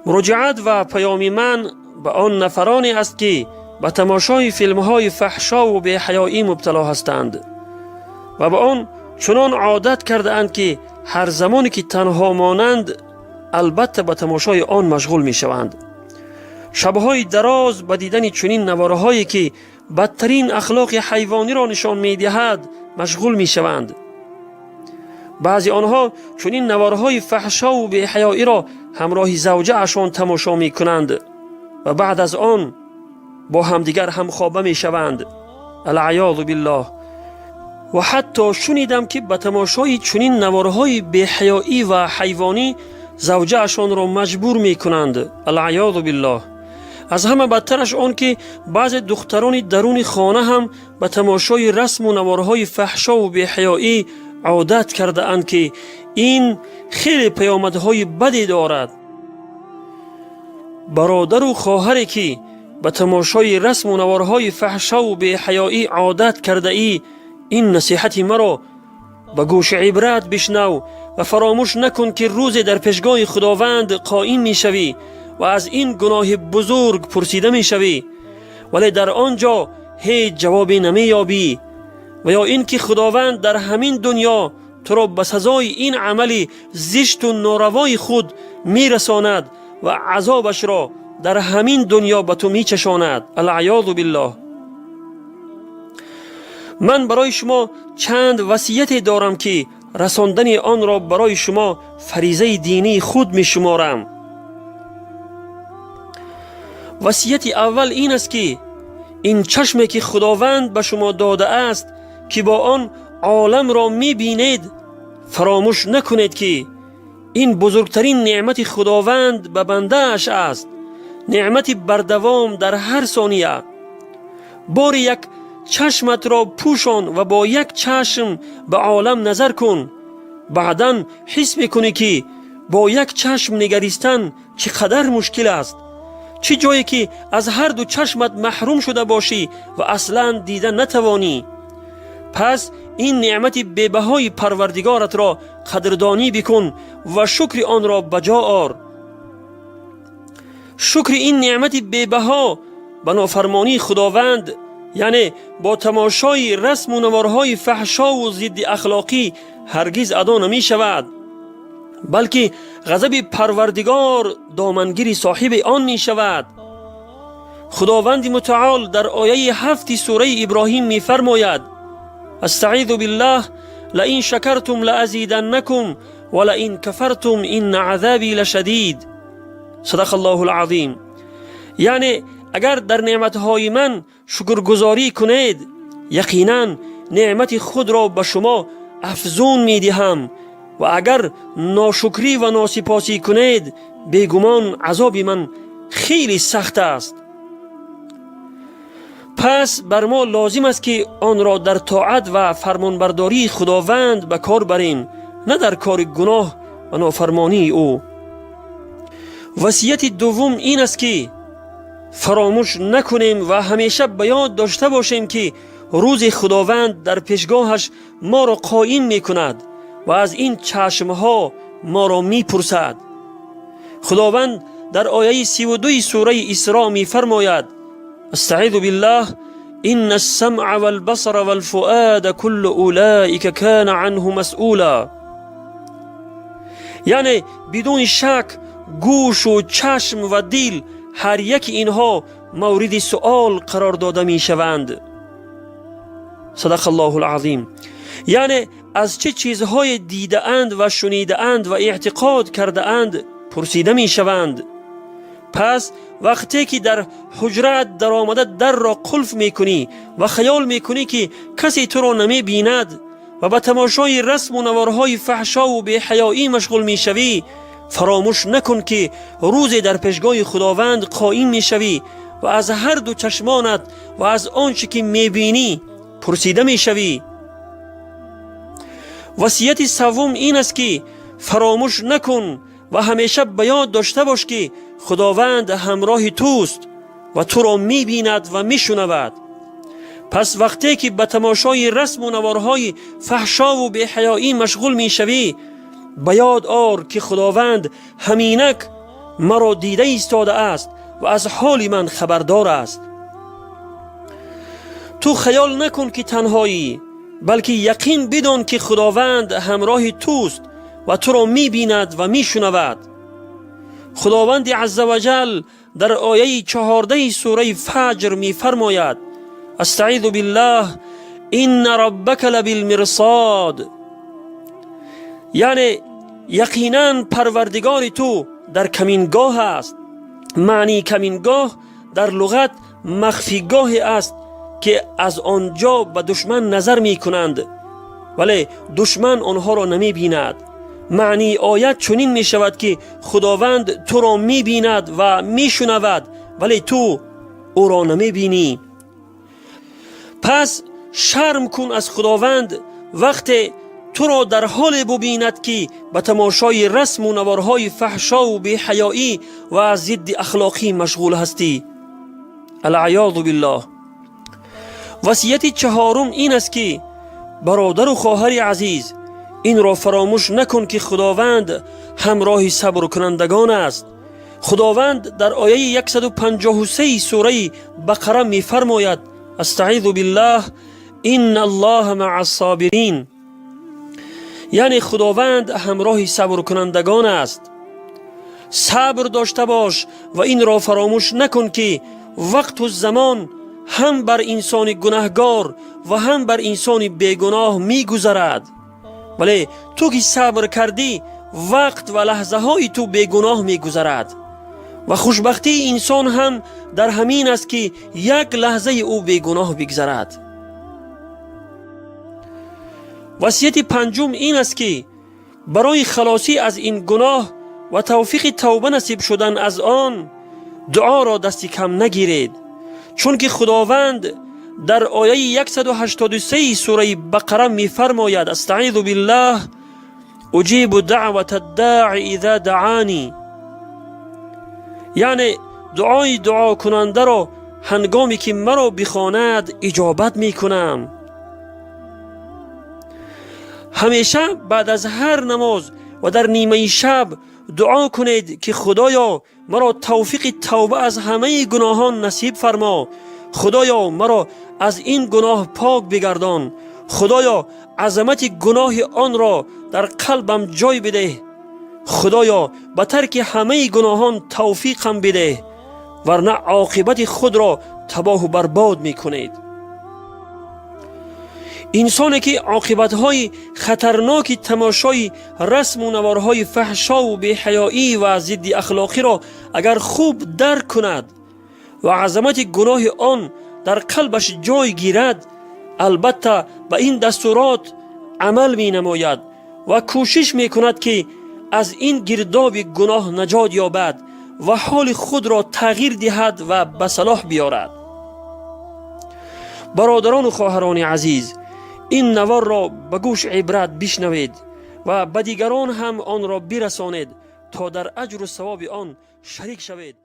مراجعت و پیام من به آن نفرانی است که به تماشای فیلم‌های فحشا و بی‌حیایی مبتلا هستند و به آن چنان عادت کرده اند که هر زمانی که تنها مانند البته به تماشای آن مشغول می شوند. شب‌های دراز به دیدن چنین نوارهایی که بدترین اخلاق حیوانی را نشان می دهد مشغول می شوند. بعضی آنها چنین نوارهای فحشا و بی‌حیایی را همراه زوجه اشان تماشا می کنند و بعد از آن با همدیگر همخوابه می شوند. العیاذ بالله. و حتی شنیدم که به تماشای چنین نوارهای بی‌حیایی و حیوانی زوجه اشان را مجبور می کنند. العیاذ بالله. از همه بدترش آن که بعض دختران درون خانه هم به تماشای رسم و نوارهای فحشا و بی‌حیایی عادت کرده اند که این خیلی پیامدهای بدی دارد. برادر و خواهری که به تماشای رسم و نوارهای فحشا و بی‌حیایی عادت کرده ای، این نصیحت مرا به گوش عبرت بشنو و فراموش نکن که روز در پیشگاه خداوند قائم می شوی و از این گناه بزرگ پرسیده می شوی، ولی در آنجا هیچ جوابی نمی یابی، و یا این که خداوند در همین دنیا تو را به سزای این عمل زشت و ناروای خود می رساند و عذابش را در همین دنیا به تو می چشاند. العیاذ بالله. من برای شما چند وصیت دارم که رساندن آن را برای شما فریضه دینی خود می شمارم. وصیت اول این است که این چشمی که خداوند به شما داده است که با آن عالم را می بینید، فراموش نکنید که این بزرگترین نعمت خداوند به بنده اش است، نعمت بردوام در هر ثانیه. بار یک چشمت را پوشان و با یک چشم به عالم نظر کن، بعداً حس میکنی که با یک چشم نگریستن چقدر مشکل است، چه جایی که از هر دو چشمت محروم شده باشی و اصلاً دیدن نتوانی. پس این نعمت بی‌بهای پروردگارت را قدردانی بکن و شکر آن را بجا آر. شکر این نعمت بی‌بها به نافرمانی خداوند، یعنی با تماشای رسم و نوارهای فحشا و ضد اخلاقی، هرگز ادا نمی شود، بلکه غضب پروردگار دامنگیر صاحب آن می شود. خداوند متعال در آیه 7 سوره ابراهیم می فرماید: استعیذ بالله لئن شکرتم لازیدنکم ولئن کفرتم ان عذابی لشدید. صدق الله العظیم. یعنی اگر در نعمتهای من شکرگزاری کنید، یقینا نعمت خود را به شما افزون می دهم، و اگر ناشکری و ناسپاسی کنید، بیگمان عذاب من خیلی سخت است. پس بر ما لازم است که آن را در طاعت و فرمانبرداری خداوند به کار بریم، نه در کار گناه و نافرمانی او. وصیت دوم این است که فراموش نکنیم و همیشه به یاد داشته باشیم که روز خداوند در پیشگاهش ما را قائم می کند و از این چشمها ما را می پرسد. خداوند در آیه 32 سوره اسراء می فرماید: استعیذ بالله ان السمع والبصر والفؤاد كل اولئک کان عنه مسئولا. یعنی بدون شک گوش و چشم و دل، هر یک اینها مورد سؤال قرار داده می شوند. صدق الله العظیم. یعنی از چه چیزهای دیده اند و شنیده اند و اعتقاد کرده اند پرسیده می شوند. پس وقتی که در حجرت در آمده در را قلف می کنی و خیال می کنی که کسی تو را نمی بیند و به تماشای رسم و نوارهای فحشا و بی‌حیایی مشغول می شوی، فراموش نکن که روزی در پیشگاه خداوند قائم می شوی و از هر دو چشمانت و از آنچه که می بینی پرسیده می شوی. وصیت سوم این است که فراموش نکن و همیشه به یاد داشته باش که خداوند همراه توست و تو را می بیند و می شنود. پس وقتی که به تماشای رسم و نوارهای فحشا و بی‌حیایی مشغول می شوی، به یاد آر که خداوند همینک مرا دیده ایستاده است و از حال من خبردار است. تو خیال نکن که تنهایی، بلکه یقین بدان که خداوند همراه توست و تو را می بیند و می شنود. خداوند عزوجل در آیه 14 سوره فجر می فرماید: استعیذ بالله ان ربک لبالمرصاد، یعنی یقینا پروردگار تو در کمینگاه است. معنی کمینگاه در لغت مخفیگاه است که از آنجا به دشمن نظر می کنند ولی دشمن آنها را نمی بیند. معنی آیت چنین می شود که خداوند تو را می بیند و می شنود ولی تو او را نمی بینی. پس شرم کن از خداوند وقتی تو را در حال ببیند که به تماشای رسم و نوارهای فحشا و بی‌حیایی و ضد اخلاقی مشغول هستی. العیاذ بالله. وصیت چهارم این است که برادر و خواهر عزیز، این را فراموش نکن که خداوند همراه صبر کنندگان است. خداوند در آیه 153 سوره بقره می فرماید: استعیذ بالله ان الله مع الصابرین، یعنی خداوند همراه صبر کنندگان است. صبر داشته باش و این را فراموش نکن که وقت و زمان هم بر انسان گناهگار و هم بر انسان بیگناه می گذرد، ولی تو که صبر کردی وقت و لحظه های تو بیگناه می گذرد و خوشبختی انسان هم در همین است که یک لحظه او بیگناه بگذرد. وصیت پنجم این است که برای خلاصی از این گناه و توفیق توبه نصیب شدن از آن دعا را دست کم نگیرید، چون که خداوند در آیه 183 سوره بقره می فرماید: استعیذ بالله اجیب دعوت الداعی اذا دعانی، یعنی دعای دعا کننده را هنگامی که مرا بخواند اجابت می کنم. همیشه بعد از هر نماز و در نیمه شب دعا کنید که خدایا مرا توفیق توبه از همه گناهان نصیب فرما. خدایا مرا از این گناه پاک بگردان. خدایا عظمت گناه آن را در قلبم جای بده. خدایا به ترک همه گناهان توفیقم بده، ورنه عاقبت خود را تباه و برباد می کنید. انسانی که عاقبت‌های خطرناک تماشای رسم و نوارهای فحشا و بی‌حیایی و ضد اخلاقی را اگر خوب درک کند و عظمت گناه آن در قلبش جای گیرد، البته به این دستورات عمل می نماید و کوشش می کند که از این گرداب گناه نجات یابد و حال خود را تغییر دهد و به صلاح بیارد. برادران و خواهران عزیز، این نوار را به گوش عبرت بشنوید و به دیگران هم آن را برسانید تا در اجر و ثواب آن شریک شوید.